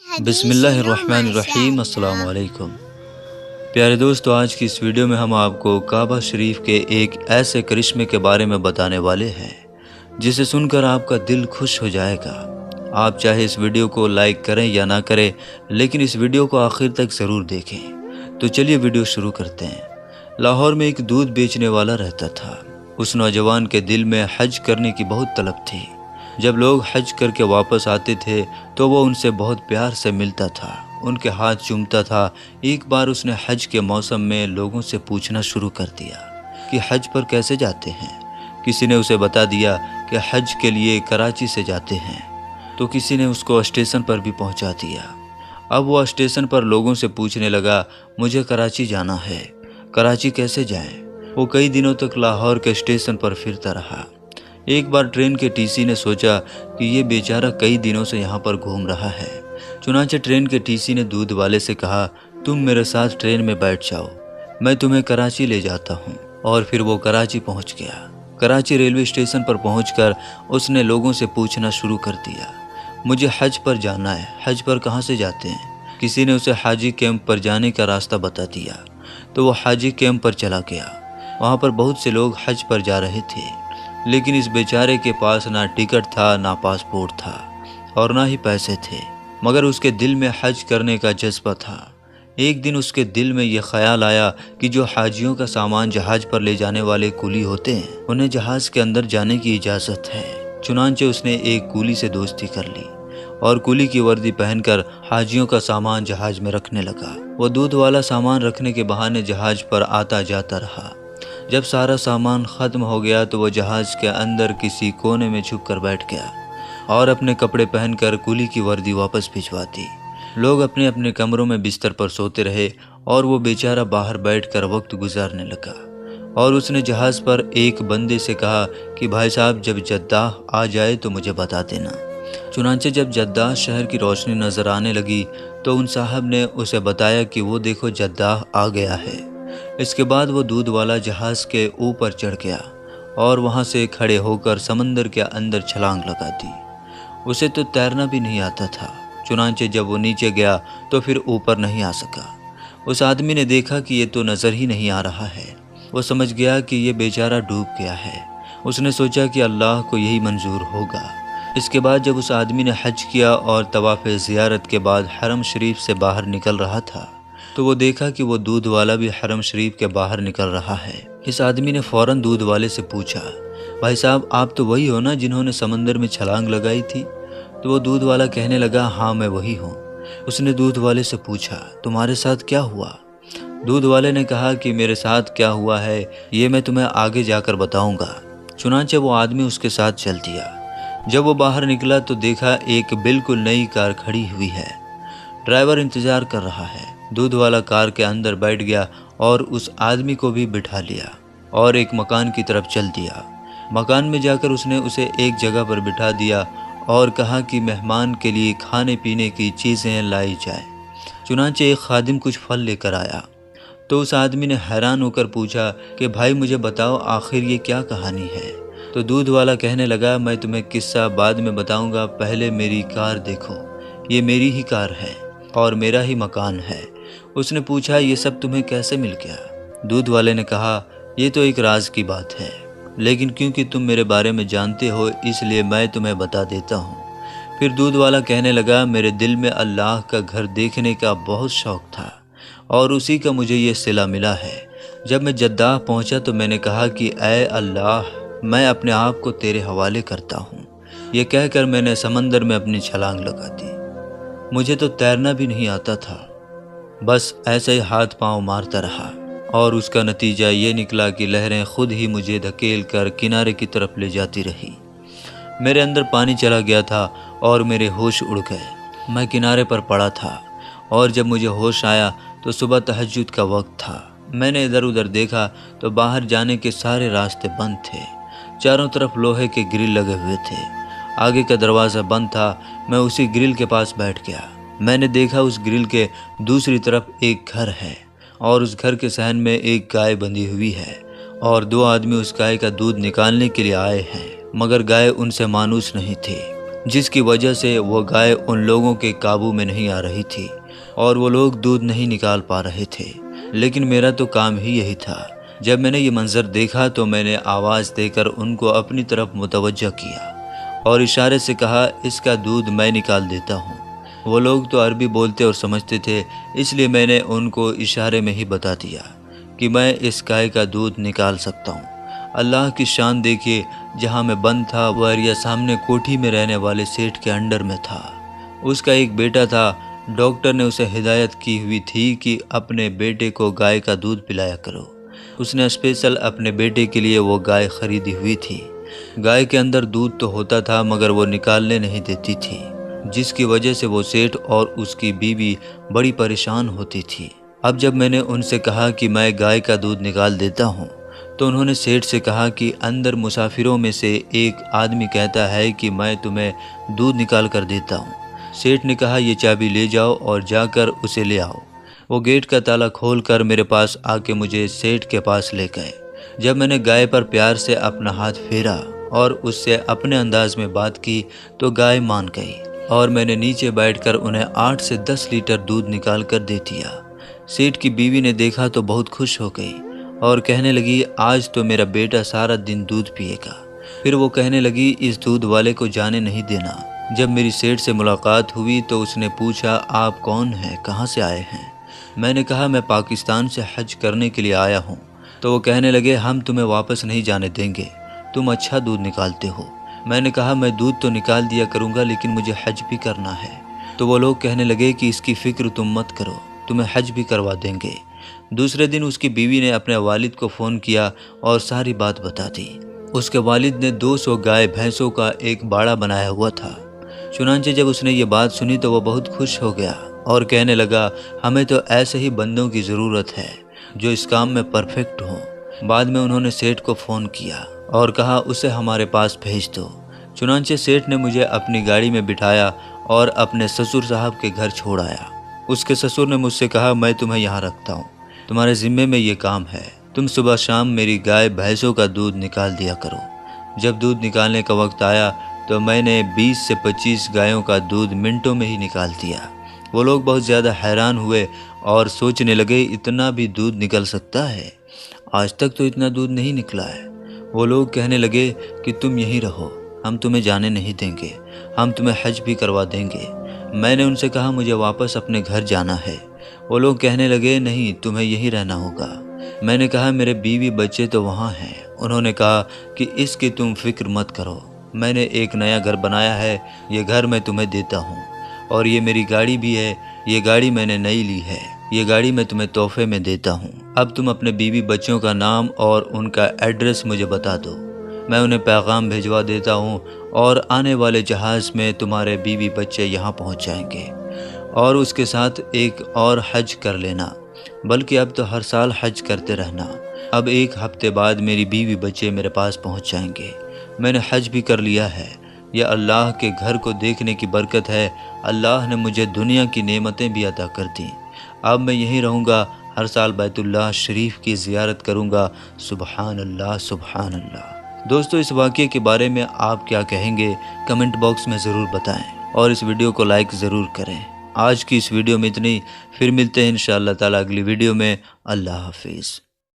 بسم اللہ الرحمن الرحیم۔ السلام علیکم پیارے دوستو، آج کی اس ویڈیو میں ہم آپ کو کعبہ شریف کے ایک ایسے کرشمے کے بارے میں بتانے والے ہیں جسے سن کر آپ کا دل خوش ہو جائے گا۔ آپ چاہے اس ویڈیو کو لائک کریں یا نہ کریں، لیکن اس ویڈیو کو آخر تک ضرور دیکھیں۔ تو چلیے ویڈیو شروع کرتے ہیں۔ لاہور میں ایک دودھ بیچنے والا رہتا تھا۔ اس نوجوان کے دل میں حج کرنے کی بہت طلب تھی۔ جب لوگ حج کر کے واپس آتے تھے تو وہ ان سے بہت پیار سے ملتا تھا، ان کے ہاتھ چومتا تھا۔ ایک بار اس نے حج کے موسم میں لوگوں سے پوچھنا شروع کر دیا کہ حج پر کیسے جاتے ہیں۔ کسی نے اسے بتا دیا کہ حج کے لیے کراچی سے جاتے ہیں، تو کسی نے اس کو اسٹیشن پر بھی پہنچا دیا۔ اب وہ اسٹیشن پر لوگوں سے پوچھنے لگا، مجھے کراچی جانا ہے، کراچی کیسے جائیں؟ وہ کئی دنوں تک لاہور کے اسٹیشن پر پھرتا رہا۔ ایک بار ٹرین کے ٹی سی نے سوچا کہ یہ بیچارہ کئی دنوں سے یہاں پر گھوم رہا ہے۔ چنانچہ ٹرین کے ٹی سی نے دودھ والے سے کہا، تم میرے ساتھ ٹرین میں بیٹھ جاؤ، میں تمہیں کراچی لے جاتا ہوں۔ اور پھر وہ کراچی پہنچ گیا۔ کراچی ریلوے اسٹیشن پر پہنچ کر اس نے لوگوں سے پوچھنا شروع کر دیا، مجھے حج پر جانا ہے، حج پر کہاں سے جاتے ہیں؟ کسی نے اسے حاجی کیمپ پر جانے کا راستہ بتا دیا، تو وہ حاجی کیمپ پر چلا گیا۔ وہاں پر بہت سے لوگ حج پر جا رہے تھے، لیکن اس بیچارے کے پاس نہ ٹکٹ تھا، نہ پاسپورٹ تھا، اور نہ ہی پیسے تھے، مگر اس کے دل میں حج کرنے کا جذبہ تھا۔ ایک دن اس کے دل میں یہ خیال آیا کہ جو حاجیوں کا سامان جہاز پر لے جانے والے کولی ہوتے ہیں، انہیں جہاز کے اندر جانے کی اجازت ہے۔ چنانچہ اس نے ایک کولی سے دوستی کر لی اور کولی کی وردی پہن کر حاجیوں کا سامان جہاز میں رکھنے لگا۔ وہ دودھ والا سامان رکھنے کے بہانے جہاز پر آتا جاتا رہا۔ جب سارا سامان ختم ہو گیا تو وہ جہاز کے اندر کسی کونے میں چھپ کر بیٹھ گیا اور اپنے کپڑے پہن کر کولی کی وردی واپس بھجوا دی۔ لوگ اپنے اپنے کمروں میں بستر پر سوتے رہے اور وہ بیچارہ باہر بیٹھ کر وقت گزارنے لگا۔ اور اس نے جہاز پر ایک بندے سے کہا کہ بھائی صاحب، جب جدہ آ جائے تو مجھے بتا دینا۔ چنانچہ جب جدہ شہر کی روشنی نظر آنے لگی تو ان صاحب نے اسے بتایا کہ وہ دیکھو جدہ آ گیا ہے۔ اس کے بعد وہ دودھ والا جہاز کے اوپر چڑھ گیا اور وہاں سے کھڑے ہو کر سمندر کے اندر چھلانگ لگا دی۔ اسے تو تیرنا بھی نہیں آتا تھا، چنانچہ جب وہ نیچے گیا تو پھر اوپر نہیں آ سکا۔ اس آدمی نے دیکھا کہ یہ تو نظر ہی نہیں آ رہا ہے۔ وہ سمجھ گیا کہ یہ بیچارہ ڈوب گیا ہے۔ اس نے سوچا کہ اللہ کو یہی منظور ہوگا۔ اس کے بعد جب اس آدمی نے حج کیا اور طواف زیارت کے بعد حرم شریف سے باہر نکل رہا تھا تو وہ دیکھا کہ وہ دودھ والا بھی حرم شریف کے باہر نکل رہا ہے۔ اس آدمی نے فوراً دودھ والے سے پوچھا، بھائی صاحب، آپ تو وہی ہو نا جنہوں نے سمندر میں چھلانگ لگائی تھی؟ تو وہ دودھ والا کہنے لگا، ہاں میں وہی ہوں۔ اس نے دودھ والے سے پوچھا، تمہارے ساتھ کیا ہوا؟ دودھ والے نے کہا کہ میرے ساتھ کیا ہوا ہے یہ میں تمہیں آگے جا کر بتاؤں گا۔ چنانچہ وہ آدمی اس کے ساتھ چل دیا۔ جب وہ باہر نکلا تو دیکھا ایک بالکل نئی کار کھڑی ہوئی ہے۔ ڈرائیور انتظار کر رہا ہے۔ دودھ والا کار کے اندر بیٹھ گیا اور اس آدمی کو بھی بٹھا لیا اور ایک مکان کی طرف چل دیا۔ مکان میں جا کر اس نے اسے ایک جگہ پر بٹھا دیا اور کہا کہ مہمان کے لیے کھانے پینے کی چیزیں لائی جائے۔ چنانچہ ایک خادم کچھ پھل لے کر آیا تو اس آدمی نے حیران ہو کر پوچھا کہ بھائی مجھے بتاؤ آخر یہ کیا کہانی ہے؟ تو دودھ والا کہنے لگا، میں تمہیں قصہ بعد میں بتاؤں گا، پہلے میری کار دیکھو، یہ میری ہی کار ہے اور میرا ہی مکان ہے۔ اس نے پوچھا، یہ سب تمہیں کیسے مل گیا؟ دودھ والے نے کہا، یہ تو ایک راز کی بات ہے، لیکن کیونکہ تم میرے بارے میں جانتے ہو اس لیے میں تمہیں بتا دیتا ہوں۔ پھر دودھ والا کہنے لگا، میرے دل میں اللہ کا گھر دیکھنے کا بہت شوق تھا اور اسی کا مجھے یہ صلہ ملا ہے۔ جب میں جدہ پہنچا تو میں نے کہا کہ اے اللہ، میں اپنے آپ کو تیرے حوالے کرتا ہوں۔ یہ کہہ کر میں نے سمندر میں اپنی چھلانگ لگا دی۔ مجھے تو تیرنا بھی نہیں آتا تھا، بس ایسے ہی ہاتھ پاؤں مارتا رہا اور اس کا نتیجہ یہ نکلا کہ لہریں خود ہی مجھے دھکیل کر کنارے کی طرف لے جاتی رہی۔ میرے اندر پانی چلا گیا تھا اور میرے ہوش اڑ گئے۔ میں کنارے پر پڑا تھا اور جب مجھے ہوش آیا تو صبح تہجد کا وقت تھا۔ میں نے ادھر ادھر دیکھا تو باہر جانے کے سارے راستے بند تھے۔ چاروں طرف لوہے کے گرل لگے ہوئے تھے۔ آگے کا دروازہ بند تھا۔ میں اسی گرل کے پاس بیٹھ گیا۔ میں نے دیکھا اس گرل کے دوسری طرف ایک گھر ہے اور اس گھر کے صحن میں ایک گائے بندھی ہوئی ہے اور دو آدمی اس گائے کا دودھ نکالنے کے لیے آئے ہیں، مگر گائے ان سے مانوس نہیں تھی۔ جس کی وجہ سے وہ گائے ان لوگوں کے قابو میں نہیں آ رہی تھی اور وہ لوگ دودھ نہیں نکال پا رہے تھے، لیکن میرا تو کام ہی یہی تھا۔ جب میں نے یہ منظر دیکھا تو میں نے آواز دے کر ان کو اپنی طرف متوجہ کیا اور اشارے سے کہا، اس کا دودھ میں نکال دیتا ہوں۔ وہ لوگ تو عربی بولتے اور سمجھتے تھے، اس لیے میں نے ان کو اشارے میں ہی بتا دیا کہ میں اس گائے کا دودھ نکال سکتا ہوں۔ اللہ کی شان دیکھیے، جہاں میں بند تھا وہ ایریا سامنے کوٹھی میں رہنے والے سیٹھ کے انڈر میں تھا۔ اس کا ایک بیٹا تھا، ڈاکٹر نے اسے ہدایت کی ہوئی تھی کہ اپنے بیٹے کو گائے کا دودھ پلایا کرو۔ اس نے اسپیشل اپنے بیٹے کے لیے وہ گائے خریدی ہوئی تھی۔ گائے کے اندر دودھ تو ہوتا تھا مگر وہ نکالنے نہیں دیتی تھی، جس کی وجہ سے وہ سیٹھ اور اس کی بیوی بڑی پریشان ہوتی تھی۔ اب جب میں نے ان سے کہا کہ میں گائے کا دودھ نکال دیتا ہوں تو انہوں نے سیٹھ سے کہا کہ اندر مسافروں میں سے ایک آدمی کہتا ہے کہ میں تمہیں دودھ نکال کر دیتا ہوں۔ سیٹھ نے کہا، یہ چابی لے جاؤ اور جا کر اسے لے آؤ۔ وہ گیٹ کا تالا کھول کر میرے پاس آ کے مجھے سیٹھ کے پاس لے گئے۔ جب میں نے گائے پر پیار سے اپنا ہاتھ پھیرا اور اس سے اپنے انداز میں بات کی تو گائے مان گئی اور میں نے نیچے بیٹھ کر انہیں 8 سے 10 لیٹر دودھ نکال کر دے دیا۔ سیٹھ کی بیوی نے دیکھا تو بہت خوش ہو گئی اور کہنے لگی، آج تو میرا بیٹا سارا دن دودھ پیے گا۔ پھر وہ کہنے لگی، اس دودھ والے کو جانے نہیں دینا۔ جب میری سیٹھ سے ملاقات ہوئی تو اس نے پوچھا، آپ کون ہیں، کہاں سے آئے ہیں؟ میں نے کہا، میں پاکستان سے حج کرنے کے لیے آیا ہوں۔ تو وہ کہنے لگے، ہم تمہیں واپس نہیں جانے دیں گے، تم اچھا دودھ نکالتے ہو۔ میں نے کہا، میں دودھ تو نکال دیا کروں گا لیکن مجھے حج بھی کرنا ہے۔ تو وہ لوگ کہنے لگے کہ اس کی فکر تم مت کرو، تمہیں حج بھی کروا دیں گے۔ دوسرے دن اس کی بیوی نے اپنے والد کو فون کیا اور ساری بات بتا دی۔ اس کے والد نے 200 گائے بھینسوں کا ایک باڑہ بنایا ہوا تھا۔ چنانچہ جب اس نے یہ بات سنی تو وہ بہت خوش ہو گیا اور کہنے لگا، ہمیں تو ایسے ہی بندوں کی ضرورت ہے جو اس کام میں پرفیکٹ ہوں۔ بعد میں انہوں نے سیٹھ کو فون کیا اور کہا، اسے ہمارے پاس بھیج دو۔ چنانچہ سیٹھ نے مجھے اپنی گاڑی میں بٹھایا اور اپنے سسر صاحب کے گھر چھوڑ آیا۔ اس کے سسر نے مجھ سے کہا، میں تمہیں یہاں رکھتا ہوں، تمہارے ذمے میں یہ کام ہے، تم صبح شام میری گائے بھینسوں کا دودھ نکال دیا کرو۔ جب دودھ نکالنے کا وقت آیا تو میں نے 20 سے 25 گایوں کا دودھ منٹوں میں ہی نکال دیا۔ وہ لوگ بہت زیادہ حیران ہوئے اور سوچنے لگے، اتنا بھی دودھ نکل سکتا ہے؟ آج تک تو اتنا دودھ نہیں نکلا ہے۔ وہ لوگ کہنے لگے کہ تم یہیں رہو، ہم تمہیں جانے نہیں دیں گے، ہم تمہیں حج بھی کروا دیں گے۔ میں نے ان سے کہا، مجھے واپس اپنے گھر جانا ہے۔ وہ لوگ کہنے لگے، نہیں، تمہیں یہیں رہنا ہوگا۔ میں نے کہا، میرے بیوی بچے تو وہاں ہیں۔ انہوں نے کہا کہ اس کی تم فکر مت کرو، میں نے ایک نیا گھر بنایا ہے، یہ گھر میں تمہیں دیتا ہوں، اور یہ میری گاڑی بھی ہے، یہ گاڑی میں نے نئی لی ہے، یہ گاڑی میں تمہیں تحفے میں دیتا ہوں۔ اب تم اپنے بیوی بچوں کا نام اور ان کا ایڈریس مجھے بتا دو، میں انہیں پیغام بھیجوا دیتا ہوں اور آنے والے جہاز میں تمہارے بیوی بچے یہاں پہنچ جائیں گے، اور اس کے ساتھ ایک اور حج کر لینا، بلکہ اب تو ہر سال حج کرتے رہنا۔ اب 1 ہفتے بعد میری بیوی بچے میرے پاس پہنچ جائیں گے، میں نے حج بھی کر لیا ہے۔ یہ اللہ کے گھر کو دیکھنے کی برکت ہے، اللہ نے مجھے دنیا کی نعمتیں بھی عطا کر دیں۔ اب میں یہیں رہوں گا، ہر سال بیت اللہ شریف کی زیارت کروں گا۔ سبحان اللہ، سبحان اللہ۔ دوستو، اس واقعے کے بارے میں آپ کیا کہیں گے؟ کمنٹ باکس میں ضرور بتائیں اور اس ویڈیو کو لائک ضرور کریں۔ آج کی اس ویڈیو میں اتنی، پھر ملتے ہیں انشاءاللہ تعالی اگلی ویڈیو میں۔ اللہ حافظ۔